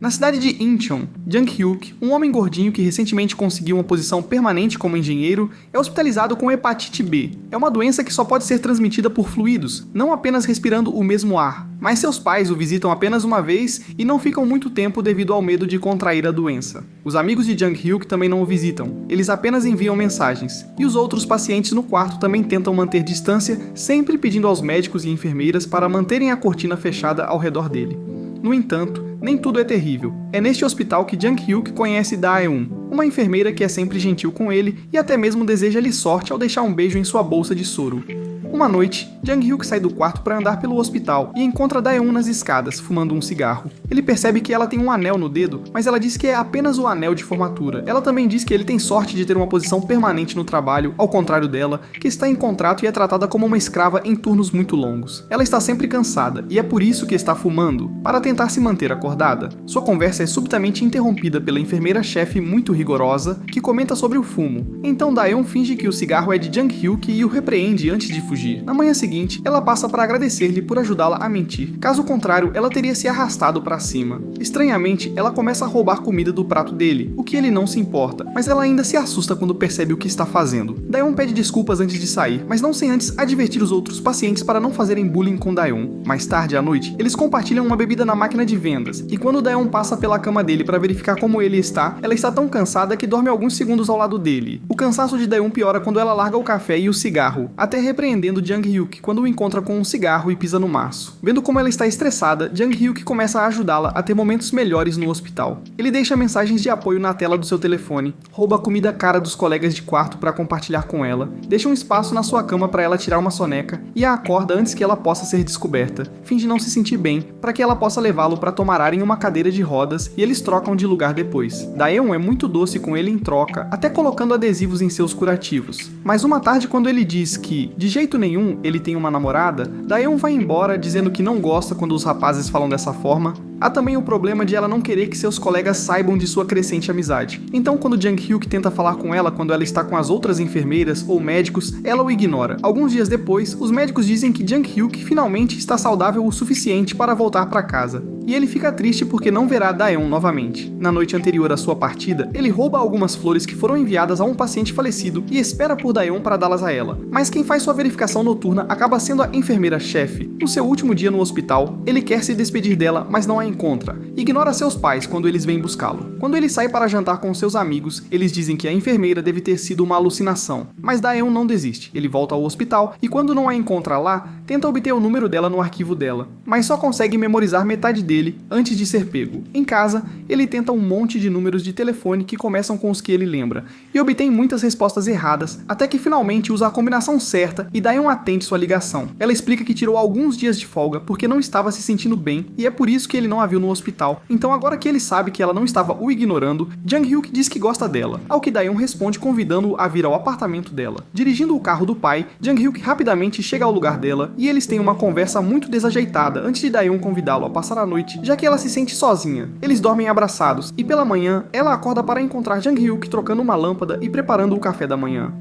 Na cidade de Incheon, Jang-hyuk, um homem gordinho que recentemente conseguiu uma posição permanente como engenheiro, é hospitalizado com hepatite B. É uma doença que só pode ser transmitida por fluidos, não apenas respirando o mesmo ar. Mas seus pais o visitam apenas uma vez e não ficam muito tempo devido ao medo de contrair a doença. Os amigos de Jang-hyuk também não o visitam, eles apenas enviam mensagens. E os outros pacientes no quarto também tentam manter distância, sempre pedindo aos médicos e enfermeiras para manterem a cortina fechada ao redor dele. No entanto, nem tudo é terrível. É neste hospital que Jang-hyuk conhece Da-eun, uma enfermeira que é sempre gentil com ele e até mesmo deseja-lhe sorte ao deixar um beijo em sua bolsa de soro. Uma noite, Jang-hyuk sai do quarto para andar pelo hospital e encontra Da-eun nas escadas, fumando um cigarro. Ele percebe que ela tem um anel no dedo, mas ela diz que é apenas o anel de formatura. Ela também diz que ele tem sorte de ter uma posição permanente no trabalho, ao contrário dela, que está em contrato e é tratada como uma escrava em turnos muito longos. Ela está sempre cansada, e é por isso que está fumando, para tentar se manter acordada. Sua conversa é subitamente interrompida pela enfermeira-chefe muito rigorosa, que comenta sobre o fumo. Então Da-eun finge que o cigarro é de Jang-hyuk e o repreende antes de fugir. Na manhã seguinte, ela passa para agradecer-lhe por ajudá-la a mentir. Caso contrário, ela teria se arrastado para cima. Estranhamente, ela começa a roubar comida do prato dele, o que ele não se importa, mas ela ainda se assusta quando percebe o que está fazendo. Da-eun pede desculpas antes de sair, mas não sem antes advertir os outros pacientes para não fazerem bullying com Da-eun. Mais tarde à noite, eles compartilham uma bebida na máquina de vendas, e quando Da-eun passa pela cama dele para verificar como ele está, ela está tão cansada que dorme alguns segundos ao lado dele. O cansaço de Da-eun piora quando ela larga o café e o cigarro, até repreendendo Jang-hyuk quando o encontra com um cigarro e pisa no maço. Vendo como ela está estressada, Jang-hyuk começa a ajudá-la a ter momentos melhores no hospital. Ele deixa mensagens de apoio na tela do seu telefone, rouba a comida cara dos colegas de quarto para compartilhar com ela, deixa um espaço na sua cama para ela tirar uma soneca e a acorda antes que ela possa ser descoberta. Finge não se sentir bem para que ela possa levá-lo para tomar ar em uma cadeira de rodas e eles trocam de lugar depois. Da-eun é muito doce com ele em troca, até colocando adesivos em seus curativos. Mas uma tarde, quando ele diz que, de jeito nenhum, ele tem uma namorada, Da-eun vai embora dizendo que não gosta quando os rapazes falam dessa forma. Há também o problema de ela não querer que seus colegas saibam de sua crescente amizade. Então, quando Jang-hyuk tenta falar com ela quando ela está com as outras enfermeiras ou médicos, ela o ignora. Alguns dias depois, os médicos dizem que Jang-hyuk finalmente está saudável o suficiente para voltar para casa. E ele fica triste porque não verá Da-eun novamente. Na noite anterior à sua partida, ele rouba algumas flores que foram enviadas a um paciente falecido e espera por Da-eun para dá-las a ela. Mas quem faz sua verificação noturna acaba sendo a enfermeira-chefe. No seu último dia no hospital, ele quer se despedir dela, mas não a encontra. Ignora seus pais quando eles vêm buscá-lo. Quando ele sai para jantar com seus amigos, eles dizem que a enfermeira deve ter sido uma alucinação. Mas Da-eun não desiste. Ele volta ao hospital e quando não a encontra lá, tenta obter o número dela no arquivo dela, mas só consegue memorizar metade dele antes de ser pego. Em casa, ele tenta um monte de números de telefone que começam com os que ele lembra, e obtém muitas respostas erradas, até que finalmente usa a combinação certa e Da-eun atende sua ligação. Ela explica que tirou alguns dias de folga porque não estava se sentindo bem, e é por isso que ele não a viu no hospital. Então agora que ele sabe que ela não estava o ignorando, Jang-hyuk diz que gosta dela, ao que Da-eun responde convidando-o a vir ao apartamento dela. Dirigindo o carro do pai, Jang-hyuk rapidamente chega ao lugar dela, e eles têm uma conversa muito desajeitada antes de Da-eun convidá-lo a passar a noite, já que ela se sente sozinha. Eles dormem abraçados, e pela manhã, ela acorda para encontrar Jang-hyuk trocando uma lâmpada e preparando o café da manhã.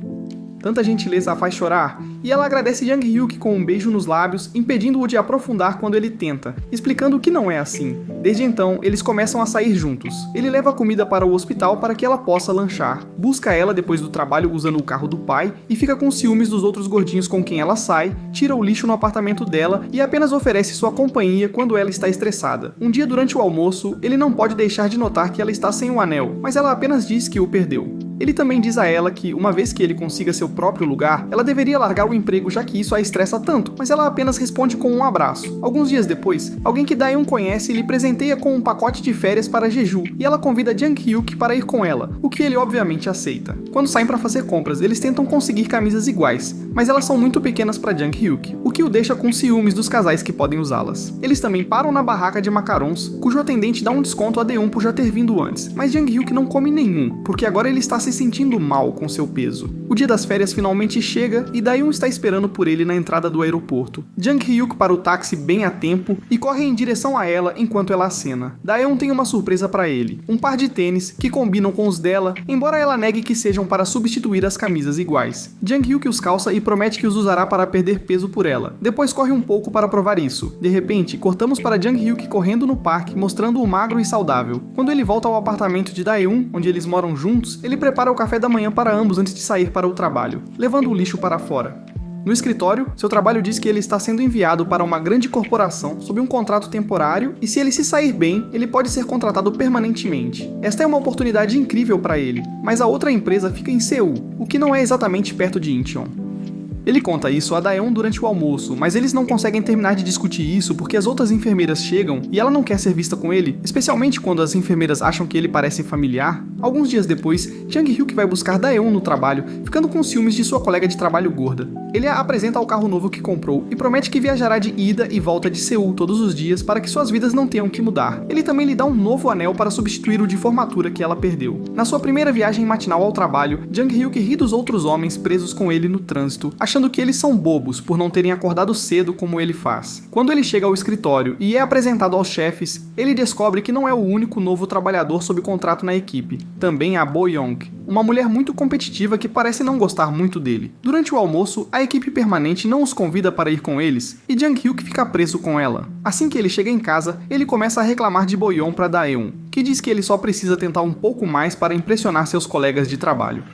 Tanta gentileza a faz chorar, e ela agradece Jang-hyuk com um beijo nos lábios, impedindo-o de aprofundar quando ele tenta, explicando que não é assim. Desde então, eles começam a sair juntos. Ele leva a comida para o hospital para que ela possa lanchar, busca ela depois do trabalho usando o carro do pai e fica com ciúmes dos outros gordinhos com quem ela sai, tira o lixo no apartamento dela e apenas oferece sua companhia quando ela está estressada. Um dia durante o almoço, ele não pode deixar de notar que ela está sem o anel, mas ela apenas diz que o perdeu. Ele também diz a ela que, uma vez que ele consiga seu próprio lugar, ela deveria largar o emprego já que isso a estressa tanto, mas ela apenas responde com um abraço. Alguns dias depois, alguém que Da-eun conhece lhe presenteia com um pacote de férias para Jeju, e ela convida Jang-hyuk para ir com ela, o que ele obviamente aceita. Quando saem para fazer compras, eles tentam conseguir camisas iguais, mas elas são muito pequenas para Jang-hyuk, o que o deixa com ciúmes dos casais que podem usá-las. Eles também param na barraca de macarons, cujo atendente dá um desconto a Da-eun por já ter vindo antes, mas Jang-hyuk não come nenhum, porque agora ele está se sentindo mal com seu peso. O dia das férias finalmente chega e Da-eun está esperando por ele na entrada do aeroporto. Jang-hyuk para o táxi bem a tempo e corre em direção a ela enquanto ela acena. Da-eun tem uma surpresa para ele, um par de tênis que combinam com os dela, embora ela negue que sejam para substituir as camisas iguais. Jang-hyuk os calça e promete que os usará para perder peso por ela. Depois corre um pouco para provar isso. De repente, cortamos para Jang-hyuk correndo no parque, mostrando-o magro e saudável. Quando ele volta ao apartamento de Dae-un, onde eles moram juntos, ele prepara o café da manhã para ambos antes de sair para o trabalho, levando o lixo para fora. No escritório, seu trabalho diz que ele está sendo enviado para uma grande corporação sob um contrato temporário e se ele se sair bem, ele pode ser contratado permanentemente. Esta é uma oportunidade incrível para ele, mas a outra empresa fica em Seul, o que não é exatamente perto de Incheon. Ele conta isso a Dae-un durante o almoço, mas eles não conseguem terminar de discutir isso porque as outras enfermeiras chegam e ela não quer ser vista com ele, especialmente quando as enfermeiras acham que ele parece familiar. Alguns dias depois, Jang-hyuk vai buscar Dae-un no trabalho, ficando com ciúmes de sua colega de trabalho gorda. Ele a apresenta ao carro novo que comprou e promete que viajará de ida e volta de Seul todos os dias para que suas vidas não tenham que mudar. Ele também lhe dá um novo anel para substituir o de formatura que ela perdeu. Na sua primeira viagem matinal ao trabalho, Jang-hyuk ri dos outros homens presos com ele no trânsito, achando que eles são bobos por não terem acordado cedo como ele faz. Quando ele chega ao escritório e é apresentado aos chefes, ele descobre que não é o único novo trabalhador sob contrato na equipe. Também há Bo-young, uma mulher muito competitiva que parece não gostar muito dele. Durante o almoço, a equipe permanente não os convida para ir com eles e Jang-hyuk fica preso com ela. Assim que ele chega em casa, ele começa a reclamar de Bo-young para Dae-un, que diz que ele só precisa tentar um pouco mais para impressionar seus colegas de trabalho.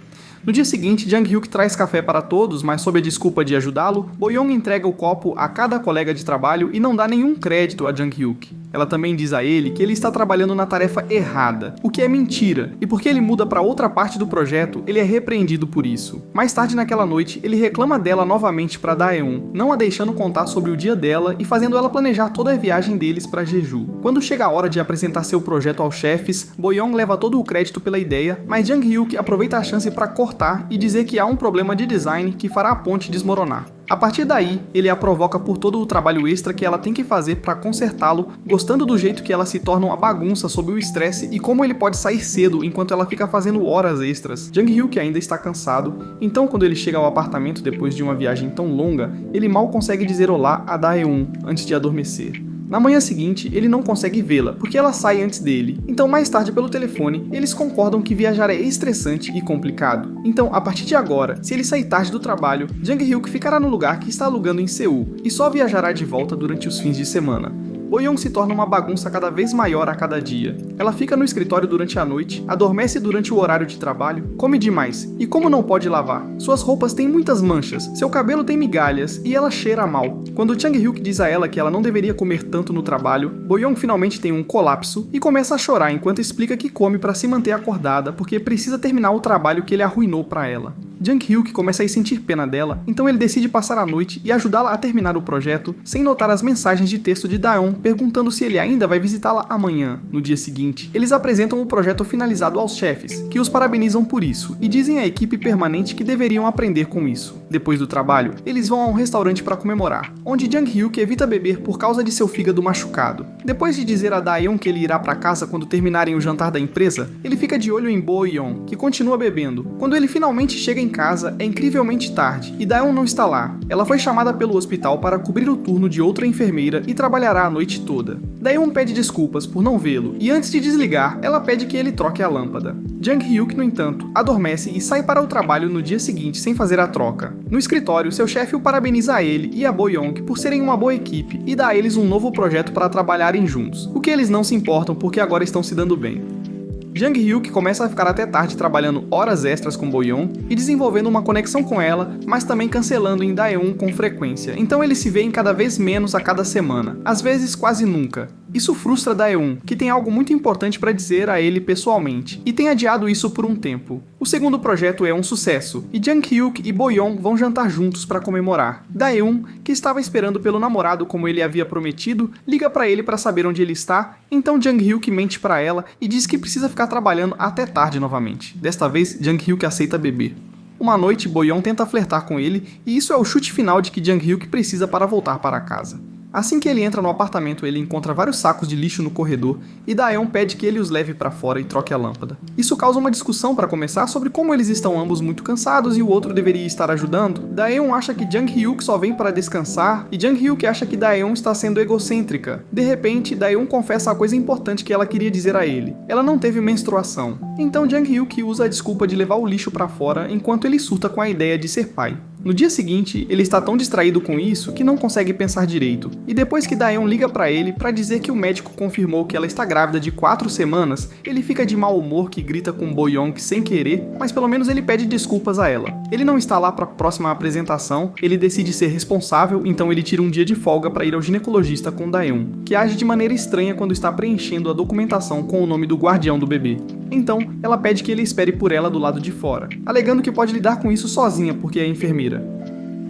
No dia seguinte, Jang-hyuk traz café para todos, mas sob a desculpa de ajudá-lo, Bo-young entrega o copo a cada colega de trabalho e não dá nenhum crédito a Jang-hyuk. Ela também diz a ele que ele está trabalhando na tarefa errada, o que é mentira, e porque ele muda para outra parte do projeto, ele é repreendido por isso. Mais tarde naquela noite, ele reclama dela novamente para Dae-un, não a deixando contar sobre o dia dela e fazendo ela planejar toda a viagem deles para Jeju. Quando chega a hora de apresentar seu projeto aos chefes, Bo-young leva todo o crédito pela ideia, mas Jang-hyuk aproveita a chance para cortar e dizer que há um problema de design que fará a ponte desmoronar. A partir daí, ele a provoca por todo o trabalho extra que ela tem que fazer para consertá-lo, gostando do jeito que ela se torna uma bagunça sob o estresse e como ele pode sair cedo enquanto ela fica fazendo horas extras. Jang-hyuk ainda está cansado, então quando ele chega ao apartamento depois de uma viagem tão longa, ele mal consegue dizer olá a Dae-un antes de adormecer. Na manhã seguinte, ele não consegue vê-la, porque ela sai antes dele. Então, mais tarde pelo telefone, eles concordam que viajar é estressante e complicado. Então, a partir de agora, se ele sair tarde do trabalho, Jang-hyuk ficará no lugar que está alugando em Seul, e só viajará de volta durante os fins de semana. Bo-young se torna uma bagunça cada vez maior a cada dia. Ela fica no escritório durante a noite, adormece durante o horário de trabalho, come demais, e como não pode lavar? Suas roupas têm muitas manchas, seu cabelo tem migalhas e ela cheira mal. Quando Jang-hyuk diz a ela que ela não deveria comer tanto no trabalho, Bo-young finalmente tem um colapso e começa a chorar enquanto explica que come para se manter acordada porque precisa terminar o trabalho que ele arruinou para ela. Jang-hyuk começa a sentir pena dela, então ele decide passar a noite e ajudá-la a terminar o projeto, sem notar as mensagens de texto de Dae-un perguntando se ele ainda vai visitá-la amanhã. No dia seguinte, eles apresentam o projeto finalizado aos chefes, que os parabenizam por isso, e dizem à equipe permanente que deveriam aprender com isso. Depois do trabalho, eles vão a um restaurante para comemorar, onde Jang-hyuk evita beber por causa de seu fígado machucado. Depois de dizer a Dae-un que ele irá para casa quando terminarem o jantar da empresa, ele fica de olho em Bo-young, que continua bebendo. Quando ele finalmente chega em casa, é incrivelmente tarde, e Dae-un não está lá. Ela foi chamada pelo hospital para cobrir o turno de outra enfermeira e trabalhará a noite toda. Dae-un pede desculpas por não vê-lo, e antes de desligar, ela pede que ele troque a lâmpada. Jang-hyuk, no entanto, adormece e sai para o trabalho no dia seguinte sem fazer a troca. No escritório, seu chefe o parabeniza a ele e a Bo-young por serem uma boa equipe e dá a eles um novo projeto para trabalharem juntos, o que eles não se importam porque agora estão se dando bem. Jang-hyuk começa a ficar até tarde trabalhando horas extras com Bo-young e desenvolvendo uma conexão com ela, mas também cancelando em Dae-un com frequência, então eles se veem cada vez menos a cada semana, às vezes quase nunca. Isso frustra Dae-un, que tem algo muito importante para dizer a ele pessoalmente, e tem adiado isso por um tempo. O segundo projeto é um sucesso, e Jang-hyuk e Bo-young vão jantar juntos para comemorar. Dae-un, que estava esperando pelo namorado como ele havia prometido, liga para ele para saber onde ele está, então Jang-hyuk mente para ela e diz que precisa ficar trabalhando até tarde novamente. Desta vez, Jang-hyuk aceita beber. Uma noite, Bo-young tenta flertar com ele, e isso é o chute final de que Jang-hyuk precisa para voltar para casa. Assim que ele entra no apartamento, ele encontra vários sacos de lixo no corredor e Dae-un pede que ele os leve para fora e troque a lâmpada. Isso causa uma discussão para começar sobre como eles estão ambos muito cansados e o outro deveria estar ajudando. Dae-un acha que Jang-hyuk só vem para descansar e Jang-hyuk acha que Dae-un está sendo egocêntrica. De repente, Dae-un confessa a coisa importante que ela queria dizer a ele. Ela não teve menstruação. Então Jang-hyuk usa a desculpa de levar o lixo para fora enquanto ele surta com a ideia de ser pai. No dia seguinte, ele está tão distraído com isso que não consegue pensar direito. E depois que Daeun liga pra ele para dizer que o médico confirmou que ela está grávida de 4 semanas, ele fica de mau humor que grita com Bo-young sem querer, mas pelo menos ele pede desculpas a ela. Ele não está lá para a próxima apresentação, ele decide ser responsável, então ele tira um dia de folga para ir ao ginecologista com Daeun, que age de maneira estranha quando está preenchendo a documentação com o nome do guardião do bebê. Então, ela pede que ele espere por ela do lado de fora, alegando que pode lidar com isso sozinha porque é enfermeira.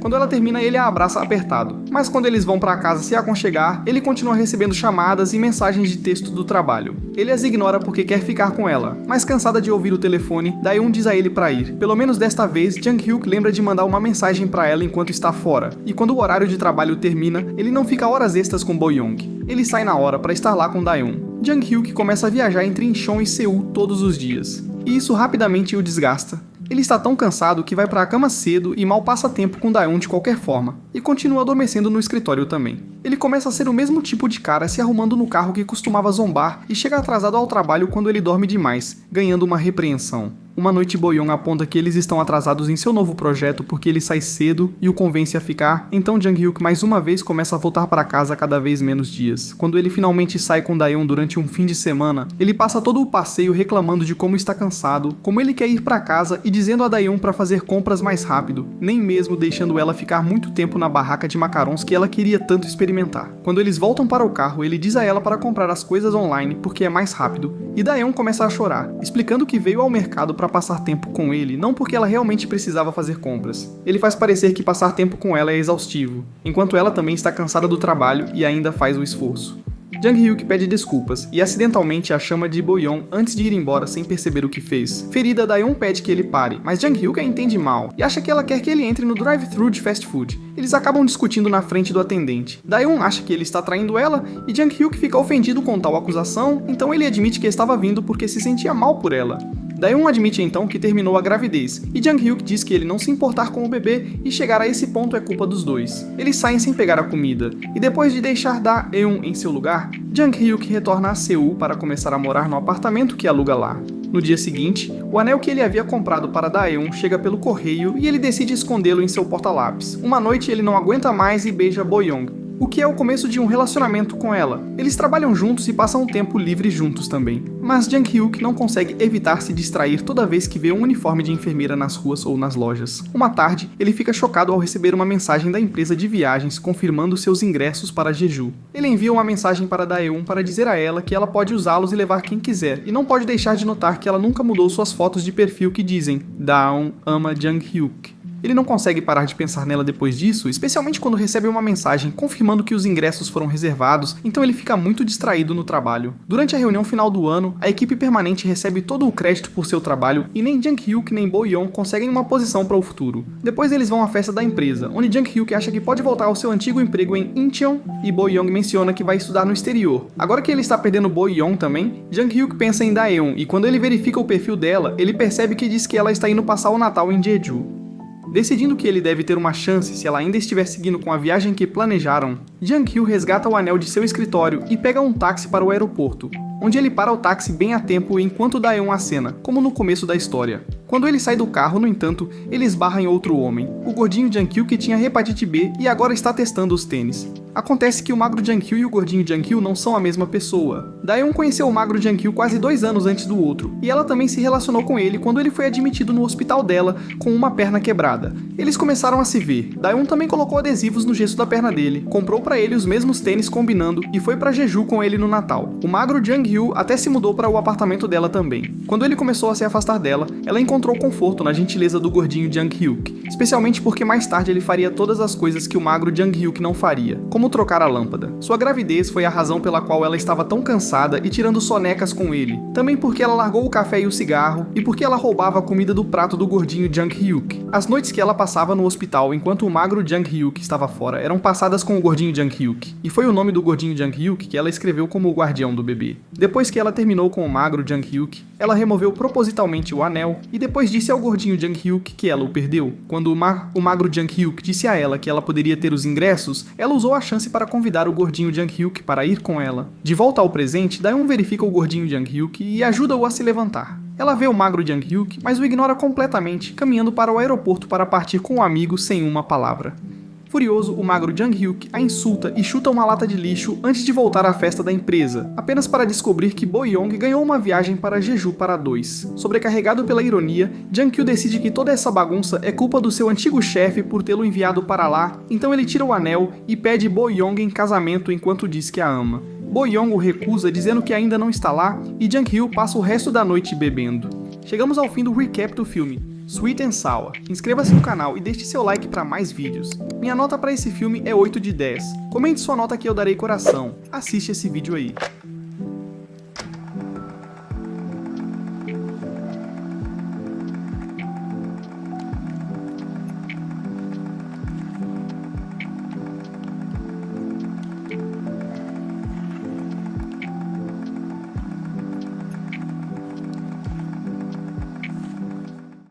Quando ela termina, ele a abraça apertado. Mas quando eles vão para casa se aconchegar, ele continua recebendo chamadas e mensagens de texto do trabalho. Ele as ignora porque quer ficar com ela, mas cansada de ouvir o telefone, Daeun diz a ele para ir. Pelo menos desta vez, Jang-hyuk lembra de mandar uma mensagem para ela enquanto está fora. E quando o horário de trabalho termina, ele não fica horas extras com Bo-young. Ele sai na hora para estar lá com Daeun. Jang-hyuk começa a viajar entre Incheon e Seul todos os dias. E isso rapidamente o desgasta. Ele está tão cansado que vai para a cama cedo e mal passa tempo com Daeun de qualquer forma, e continua adormecendo no escritório também. Ele começa a ser o mesmo tipo de cara se arrumando no carro que costumava zombar e chega atrasado ao trabalho quando ele dorme demais, ganhando uma repreensão. Uma noite Bo-young aponta que eles estão atrasados em seu novo projeto porque ele sai cedo e o convence a ficar, então Jang-hyuk mais uma vez começa a voltar para casa cada vez menos dias. Quando ele finalmente sai com Daeun durante um fim de semana, ele passa todo o passeio reclamando de como está cansado, como ele quer ir para casa e dizendo a Daeun para fazer compras mais rápido, nem mesmo deixando ela ficar muito tempo na barraca de macarons que ela queria tanto experimentar. Quando eles voltam para o carro, ele diz a ela para comprar as coisas online porque é mais rápido, e Daeun começa a chorar, explicando que veio ao mercado para passar tempo com ele, não porque ela realmente precisava fazer compras. Ele faz parecer que passar tempo com ela é exaustivo, enquanto ela também está cansada do trabalho e ainda faz o esforço. Jang-hyuk pede desculpas e acidentalmente a chama de Bo-young antes de ir embora sem perceber o que fez. Ferida, Daeun pede que ele pare, mas Jang-hyuk a entende mal e acha que ela quer que ele entre no drive-thru de fast food. Eles acabam discutindo na frente do atendente. Daeun acha que ele está traindo ela e Jang-hyuk fica ofendido com tal acusação, então ele admite que estava vindo porque se sentia mal por ela. Daeun admite então que terminou a gravidez, e Jang-hyuk diz que ele não se importar com o bebê e chegar a esse ponto é culpa dos dois. Eles saem sem pegar a comida, e depois de deixar Daeun em seu lugar, Jang-hyuk retorna a Seul para começar a morar no apartamento que aluga lá. No dia seguinte, o anel que ele havia comprado para Daeun chega pelo correio e ele decide escondê-lo em seu porta-lápis. Uma noite ele não aguenta mais e beija Bo-young, o que é o começo de um relacionamento com ela. Eles trabalham juntos e passam um tempo livre juntos também. Mas Jang-hyuk não consegue evitar se distrair toda vez que vê um uniforme de enfermeira nas ruas ou nas lojas. Uma tarde, ele fica chocado ao receber uma mensagem da empresa de viagens confirmando seus ingressos para Jeju. Ele envia uma mensagem para Daeun para dizer a ela que ela pode usá-los e levar quem quiser, e não pode deixar de notar que ela nunca mudou suas fotos de perfil que dizem Daeun ama Jang-hyuk. Ele não consegue parar de pensar nela depois disso, especialmente quando recebe uma mensagem confirmando que os ingressos foram reservados, então ele fica muito distraído no trabalho. Durante a reunião final do ano, a equipe permanente recebe todo o crédito por seu trabalho e nem Jang-hyuk nem Bo-young conseguem uma posição para o futuro. Depois eles vão à festa da empresa, onde Jang-hyuk acha que pode voltar ao seu antigo emprego em Incheon e Bo-young menciona que vai estudar no exterior. Agora que ele está perdendo Bo-young também, Jang-hyuk pensa em Daeun e quando ele verifica o perfil dela, ele percebe que diz que ela está indo passar o Natal em Jeju. Decidindo que ele deve ter uma chance se ela ainda estiver seguindo com a viagem que planejaram, Jang-hyuk resgata o anel de seu escritório e pega um táxi para o aeroporto, onde ele para o táxi bem a tempo enquanto Daeun acena, como no começo da história. Quando ele sai do carro, no entanto, ele esbarra em outro homem. O gordinho Jang-hyuk tinha hepatite B e agora está testando os tênis. Acontece que o magro Jang-hyuk e o gordinho Jang-hyuk não são a mesma pessoa. Daeun conheceu o magro Jang-hyuk quase 2 anos antes do outro, e ela também se relacionou com ele quando ele foi admitido no hospital dela com uma perna quebrada. Eles começaram a se ver. Daeun também colocou adesivos no gesso da perna dele, comprou para ele os mesmos tênis combinando e foi para Jeju com ele no Natal. O magro Jang-hyuk até se mudou para o apartamento dela também. Quando ele começou a se afastar dela, ela encontrou conforto na gentileza do gordinho Jang-hyuk, especialmente porque mais tarde ele faria todas as coisas que o magro Jang-hyuk não faria, como trocar a lâmpada. Sua gravidez foi a razão pela qual ela estava tão cansada e tirando sonecas com ele. Também porque ela largou o café e o cigarro, e porque ela roubava a comida do prato do gordinho Jang-hyuk. As noites que ela passava no hospital enquanto o magro Jang-hyuk estava fora eram passadas com o gordinho Jang-hyuk, e foi o nome do gordinho Jang-hyuk que ela escreveu como o guardião do bebê. Depois que ela terminou com o magro Jang-hyuk, ela removeu propositalmente o anel e depois disse ao gordinho Jang-hyuk que ela o perdeu. Quando o magro Jang-hyuk disse a ela que ela poderia ter os ingressos, ela usou a chance para convidar o gordinho Jang-hyuk para ir com ela. De volta ao presente, Daeun verifica o gordinho Jang-hyuk e ajuda-o a se levantar. Ela vê o magro Jang-hyuk, mas o ignora completamente, caminhando para o aeroporto para partir com o amigo sem uma palavra. Furioso, o magro Jang-hyuk a insulta e chuta uma lata de lixo antes de voltar à festa da empresa, apenas para descobrir que Bo-young ganhou uma viagem para Jeju para dois. Sobrecarregado pela ironia, Jang-kyu decide que toda essa bagunça é culpa do seu antigo chefe por tê-lo enviado para lá, então ele tira o anel e pede Bo-young em casamento enquanto diz que a ama. Bo-young o recusa dizendo que ainda não está lá e Jang-hyo passa o resto da noite bebendo. Chegamos ao fim do recap do filme Sweet and Sour. Inscreva-se no canal e deixe seu like para mais vídeos. Minha nota para esse filme é 8 de 10. Comente sua nota que eu darei coração. Assiste esse vídeo aí.